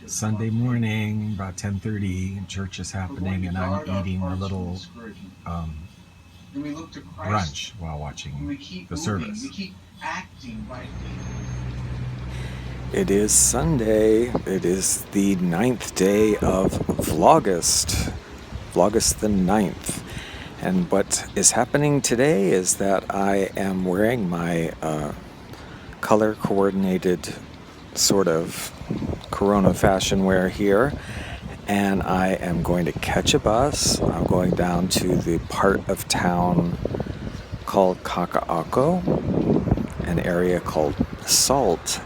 Sunday morning, about 10:30, church is happening, and I'm eating a little brunch while watching the service. It is Sunday. It is the 9th day of Vlogust. Vlogust the 9th. And what is happening today is that I am wearing my color-coordinated sort of Corona fashion wear here, and I am going to catch a bus. I'm going down to the part of town called Kaka'ako, an area called Salt,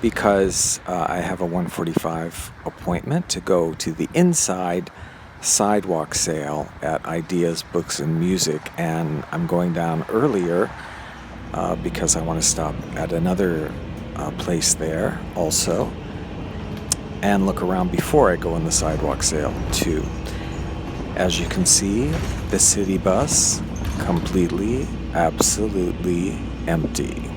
because I have a 1:45 appointment to go to the inside Sidewalk sale at Ideas Books and Music, and I'm going down earlier because I want to stop at another place there also and look around before I go in the Sidewalk sale too. As you can see, the city bus completely, absolutely empty.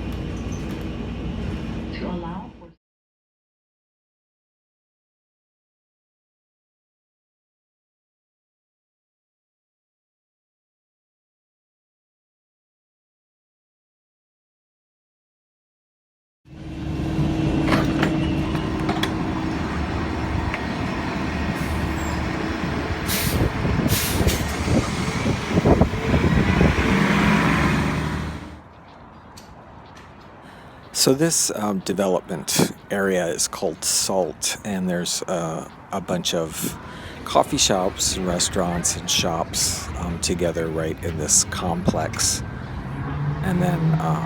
So this development area is called Salt, and there's a bunch of coffee shops, restaurants, and shops together right in this complex. And then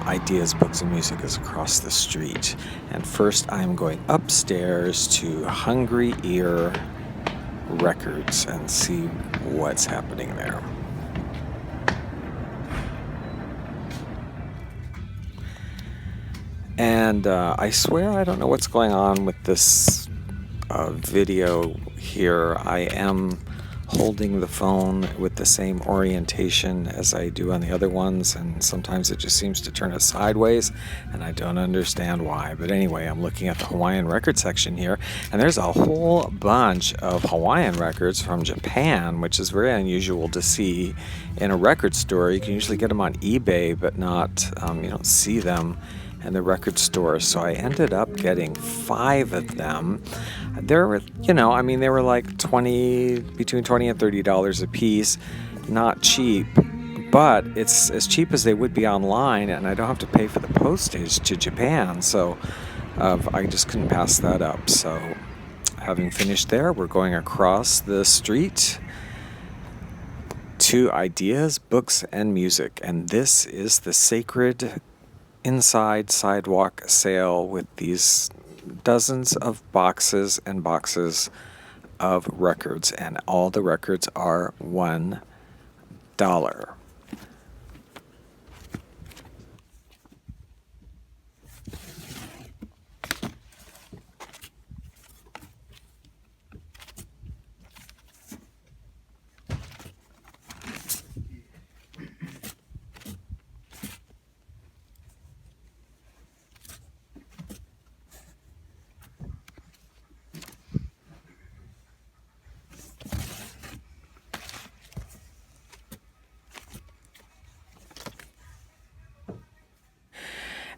Ideas Books and Music is across the street. And first I'm going upstairs to Hungry Ear Records and see what's happening there. And I swear I don't know what's going on with this video here. I am holding the phone with the same orientation as I do on the other ones, and sometimes it just seems to turn it sideways, and I don't understand why. But anyway, I'm looking at the Hawaiian record section here, and there's a whole bunch of Hawaiian records from Japan, which is very unusual to see in a record store. You can usually get them on eBay, but not, you don't see them in the record store. So I ended up getting 5 of them. There were, they were like between $20 and $30 a piece. Not cheap, but it's as cheap as they would be online, and I don't have to pay for the postage to Japan. So I just couldn't pass that up. So having finished there, we're going across the street to Ideas, Books, and Music. And this is the sacred inside Sidewalk sale with these dozens of boxes and boxes of records, and all the records are $1.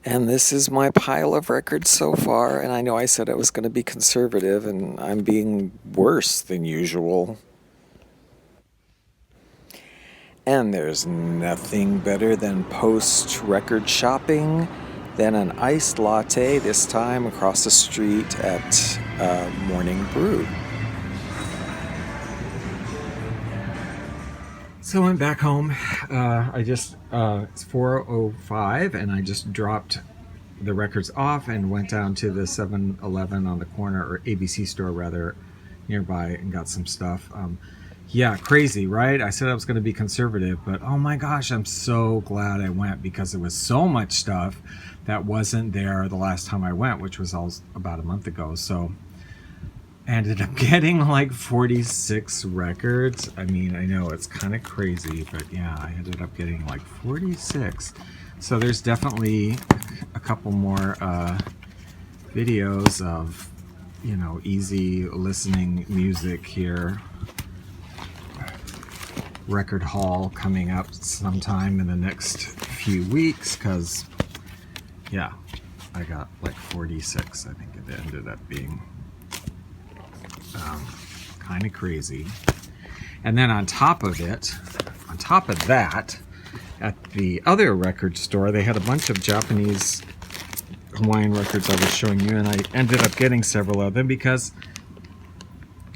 And this is my pile of records so far, and I know I said I was going to be conservative, and I'm being worse than usual. And there's nothing better than post-record shopping than an iced latte, this time across the street at Morning Brew. So I went back home. It's 4:05, and I just dropped the records off and went down to the 7-Eleven on the corner, or ABC store rather, nearby, and got some stuff. Yeah, crazy, right? I said I was going to be conservative, but oh my gosh, I'm so glad I went, because there was so much stuff that wasn't there the last time I went, which was about a month ago. So I ended up getting like 46 records. I mean, I know it's kind of crazy, but yeah, I ended up getting like 46. So there's definitely a couple more videos of, you know, easy listening music here. Record haul coming up sometime in the next few weeks, because yeah, I got like 46. I think it ended up being kind of crazy. And then on top of that, at the other record store, they had a bunch of Japanese Hawaiian records I was showing you, and I ended up getting several of them because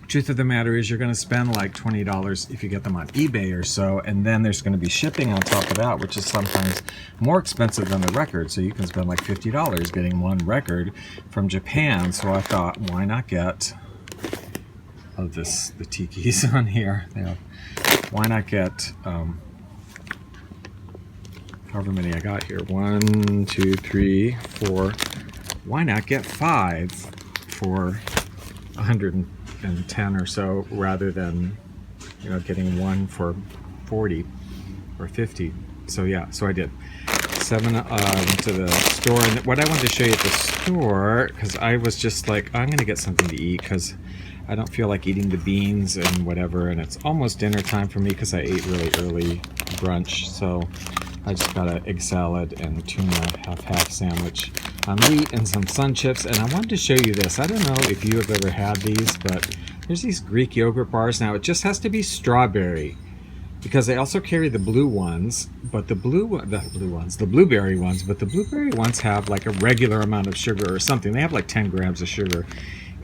truth of the matter is you're going to spend like $20 if you get them on eBay or so, and then there's going to be shipping on top of that, which is sometimes more expensive than the record. So you can spend like $50 getting one record from Japan. So I thought, why not get the tikis on here? Yeah. Why not get however many I got here? 1, 2, 3, 4. Why not get 5 for 110 or so, rather than, you know, getting one for 40 or 50. So yeah, so I did. 7 went to the store, and what I wanted to show you at the store, because I was just like, I'm gonna get something to eat because I don't feel like eating the beans and whatever, and it's almost dinner time for me because I ate really early brunch. So I just got an egg salad and tuna half sandwich on wheat and some sun chips. And I wanted to show you this. I don't know if you have ever had these, but there's these Greek yogurt bars. Now it just has to be strawberry, because they also carry the blue ones, but the blueberry ones, but the blueberry ones have like a regular amount of sugar or something. They have like 10 grams of sugar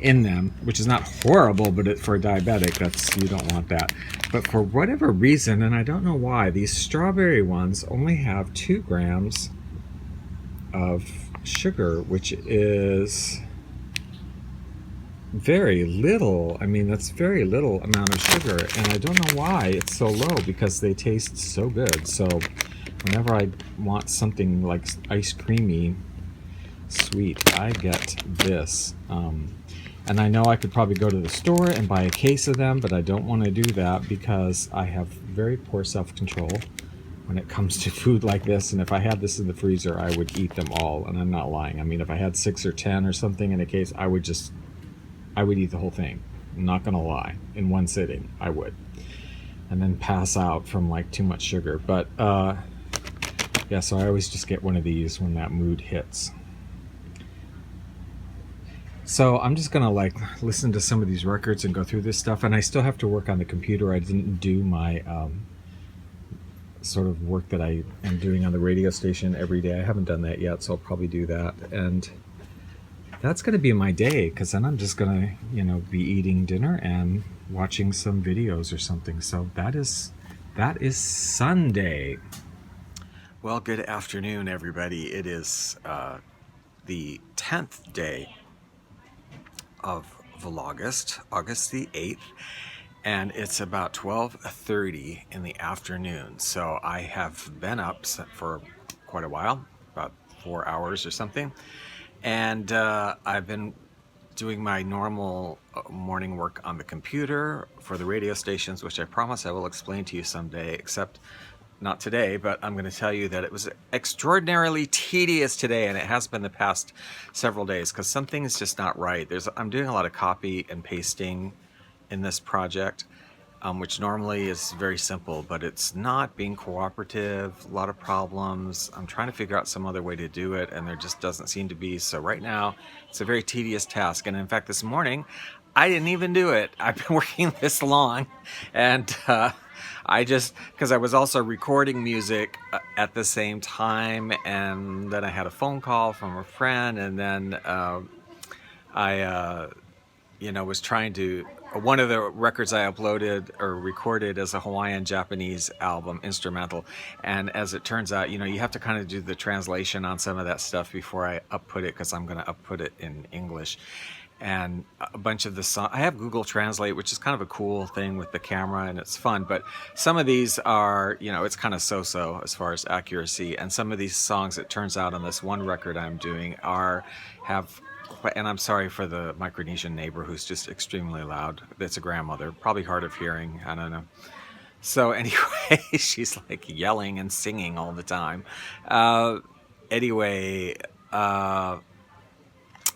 in them, which is not horrible, but for a diabetic, you don't want that. But for whatever reason, and I don't know why, these strawberry ones only have 2 grams of sugar, which is very little. I mean, that's very little amount of sugar, and I don't know why it's so low, because they taste so good. So whenever I want something like ice creamy sweet, I get this. And I know I could probably go to the store and buy a case of them, but I don't want to do that because I have very poor self-control when it comes to food like this. And if I had this in the freezer, I would eat them all, and I'm not lying. I mean, if I had 6 or 10 or something in a case, I would eat the whole thing. I'm not gonna lie. In one sitting, I would. And then pass out from like too much sugar. But yeah, so I always just get one of these when that mood hits. So I'm just gonna like listen to some of these records and go through this stuff, and I still have to work on the computer. I didn't do my sort of work that I am doing on the radio station every day. I haven't done that yet, so I'll probably do that. And that's gonna be my day, because then I'm just gonna, you know, be eating dinner and watching some videos or something. So that is Sunday. Well, good afternoon, everybody. It is the 10th day of Vlogust, August the 8th, and it's about 12:30 in the afternoon. So I have been up for quite a while, about 4 hours or something, and I've been doing my normal morning work on the computer for the radio stations, which I promise I will explain to you someday, except not today. But I'm going to tell you that it was extraordinarily tedious today, and it has been the past several days, because something is just not right. I'm doing a lot of copy and pasting in this project, which normally is very simple, but it's not being cooperative. A lot of problems. I'm trying to figure out some other way to do it, and there just doesn't seem to be. So right now it's a very tedious task. And in fact, this morning I didn't even do it. I've been working this long, and because I was also recording music at the same time, and then I had a phone call from a friend, and then I was trying to, one of the records I uploaded or recorded as a Hawaiian Japanese album, instrumental, and as it turns out, you have to kind of do the translation on some of that stuff before I upload it, because I'm going to upload it in English. And a bunch of the songs, I have Google Translate, which is kind of a cool thing with the camera, and it's fun, but some of these are, it's kind of so-so as far as accuracy. And some of these songs, it turns out, on this one record I'm doing and I'm sorry for the Micronesian neighbor who's just extremely loud. It's a grandmother, probably hard of hearing, I don't know. So anyway, she's like yelling and singing all the time.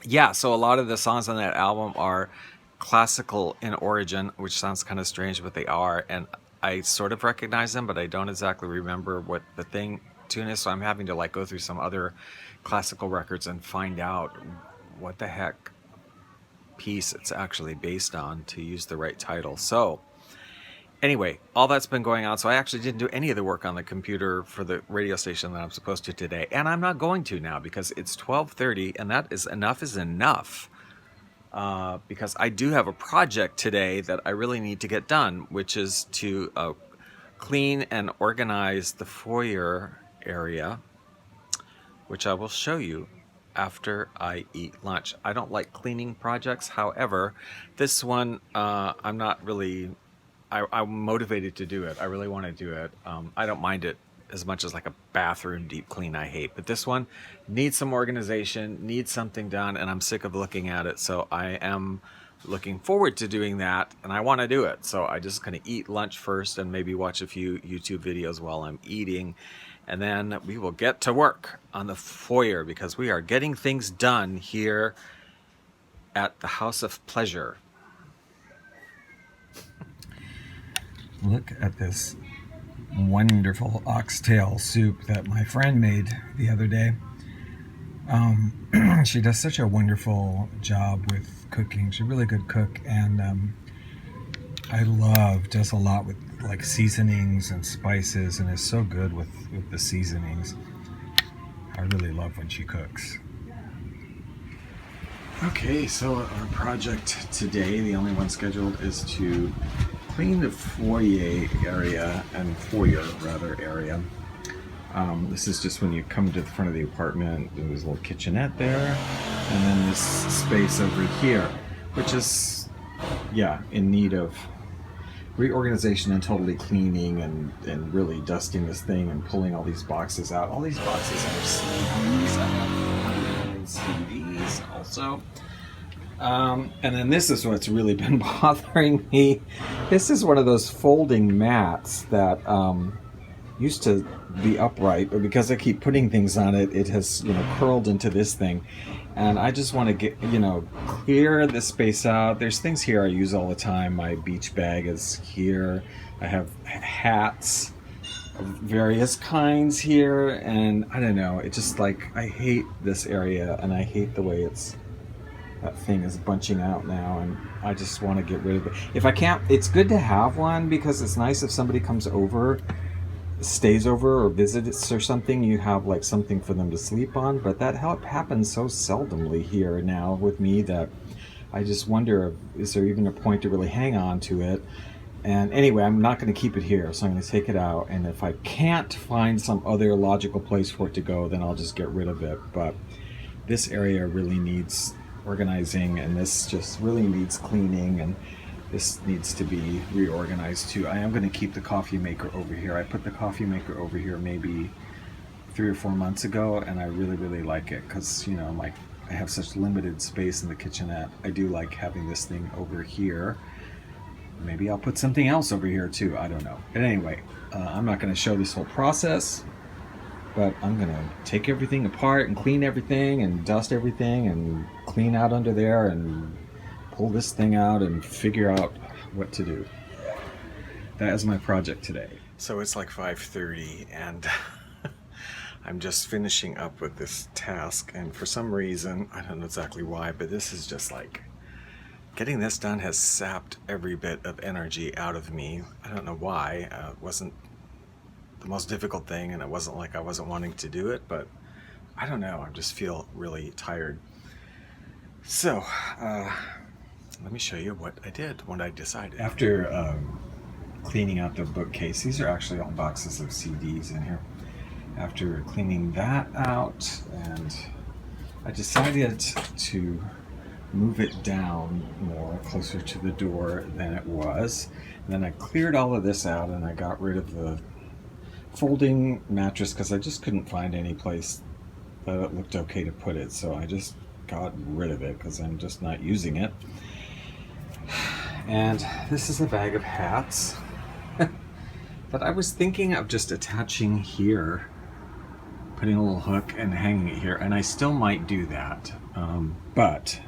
yeah, so a lot of the songs on that album are classical in origin, which sounds kind of strange, but they are. And I sort of recognize them, but I don't exactly remember what the tune is. So I'm having to like go through some other classical records and find out what the heck piece it's actually based on to use the right title. So anyway, all that's been going on. So I actually didn't do any of the work on the computer for the radio station that I'm supposed to today. And I'm not going to now because it's 12:30 and that is enough. Because I do have a project today that I really need to get done, which is to clean and organize the foyer area, which I will show you after I eat lunch. I don't like cleaning projects. However, this one, I'm not really, I'm motivated to do it. I really want to do it. I don't mind it as much as like a bathroom deep clean I hate. But this one needs some organization, needs something done, and I'm sick of looking at it. So I am looking forward to doing that, and I want to do it. So I just gonna eat lunch first and maybe watch a few YouTube videos while I'm eating. And then we will get to work on the foyer because we are getting things done here at the House of Pleasure. Look at this wonderful oxtail soup that my friend made the other day. She does such a wonderful job with cooking. She's a really good cook, and does a lot with like seasonings and spices, and is so good with the seasonings. I really love when she cooks. Okay, so our project today, the only one scheduled, is to clean the foyer area. This is just when you come to the front of the apartment. There's a little kitchenette there, and then this space over here, which is, yeah, in need of reorganization and totally cleaning and really dusting this thing and pulling all these boxes out. All these boxes are CDs. I have CDs also. And then this is what's really been bothering me. This is one of those folding mats that used to be upright, but because I keep putting things on it, it has, curled into this thing. And I just want to get, clear the space out. There's things here I use all the time. My beach bag is here. I have hats of various kinds here. And I don't know, it's just like, I hate this area, and I hate the way that thing is bunching out now, and I just want to get rid of it. If I can't, it's good to have one because it's nice if somebody comes over, stays over or visits or something, you have like something for them to sleep on. But that happens so seldomly here now with me that I just wonder, is there even a point to really hang on to it? And anyway, I'm not going to keep it here, so I'm going to take it out, and if I can't find some other logical place for it to go, then I'll just get rid of it. But this area really needs organizing, and this just really needs cleaning, and this needs to be reorganized too. I am going to keep the coffee maker over here. I put the coffee maker over here maybe 3 or 4 months ago, and I really like it because, I have such limited space in the kitchenette. I do like having this thing over here. Maybe I'll put something else over here too. I don't know. But anyway, I'm not going to show this whole process, but I'm going to take everything apart and clean everything and dust everything and clean out under there and pull this thing out and figure out what to do. That is my project today. So it's like 5:30 and I'm just finishing up with this task, and for some reason, I don't know exactly why, but this is just like, getting this done has sapped every bit of energy out of me. I don't know why. It wasn't the most difficult thing, and it wasn't like I wasn't wanting to do it, but I don't know, I just feel really tired. So, let me show you what I did, what I decided. After cleaning out the bookcase, these are actually all boxes of CDs in here. After cleaning that out, and I decided to move it down more, closer to the door than it was. And then I cleared all of this out, and I got rid of the folding mattress because I just couldn't find any place that it looked okay to put it. So I just got rid of it because I'm just not using it. And this is a bag of hats that I was thinking of just attaching here, putting a little hook and hanging it here, and I still might do that. But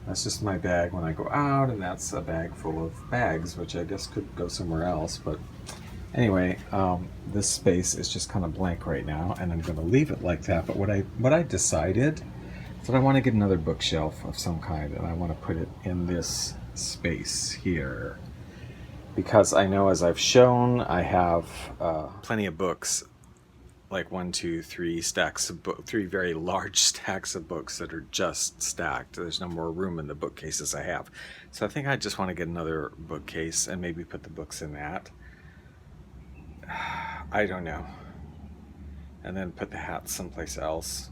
that's just my bag when I go out, and that's a bag full of bags, which I guess could go somewhere else. But anyway, this space is just kind of blank right now, and I'm going to leave it like that. But what I decided is that I want to get another bookshelf of some kind, and I want to put it in this space here, because I know, as I've shown, I have plenty of books, like 1, 2, 3 stacks of three very large stacks of books that are just stacked. There's no more room in the bookcases I have. So I think I just want to get another bookcase and maybe put the books in that. I don't know. And then put the hats someplace else.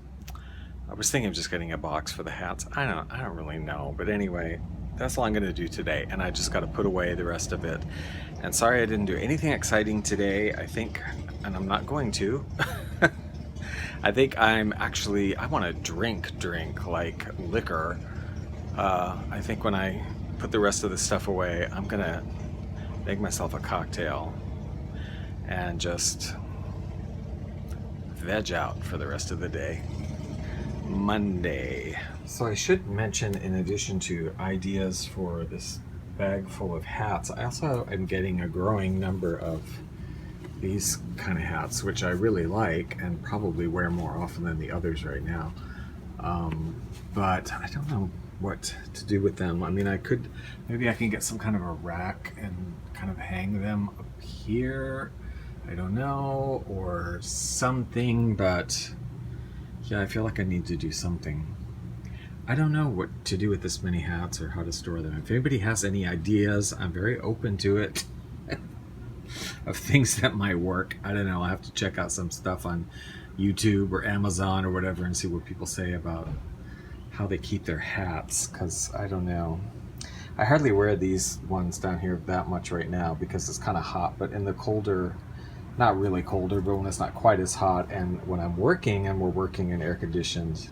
I was thinking of just getting a box for the hats. I don't really know. But anyway, that's all I'm going to do today. And I just got to put away the rest of it. And sorry I didn't do anything exciting today, I think, and I'm not going to. I think I want to drink like liquor. I think when I put the rest of the stuff away, I'm going to make myself a cocktail and just veg out for the rest of the day. Monday. So I should mention, in addition to ideas for this bag full of hats, I also am getting a growing number of these kind of hats, which I really like and probably wear more often than the others right now. But I don't know what to do with them. I mean, maybe I can get some kind of a rack and kind of hang them up here. I don't know, or something, but yeah, I feel like I need to do something. I don't know what to do with this many hats or how to store them. If anybody has any ideas, I'm very open to it. Of things that might work. I don't know, I'll have to check out some stuff on YouTube or Amazon or whatever and see what people say about how they keep their hats, because I don't know. I hardly wear these ones down here that much right now because it's kind of hot, but in the colder, not really colder, but when it's not quite as hot, and when I'm working and we're working in air-conditioned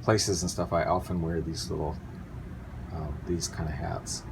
places and stuff, I often wear these little, these kind of hats.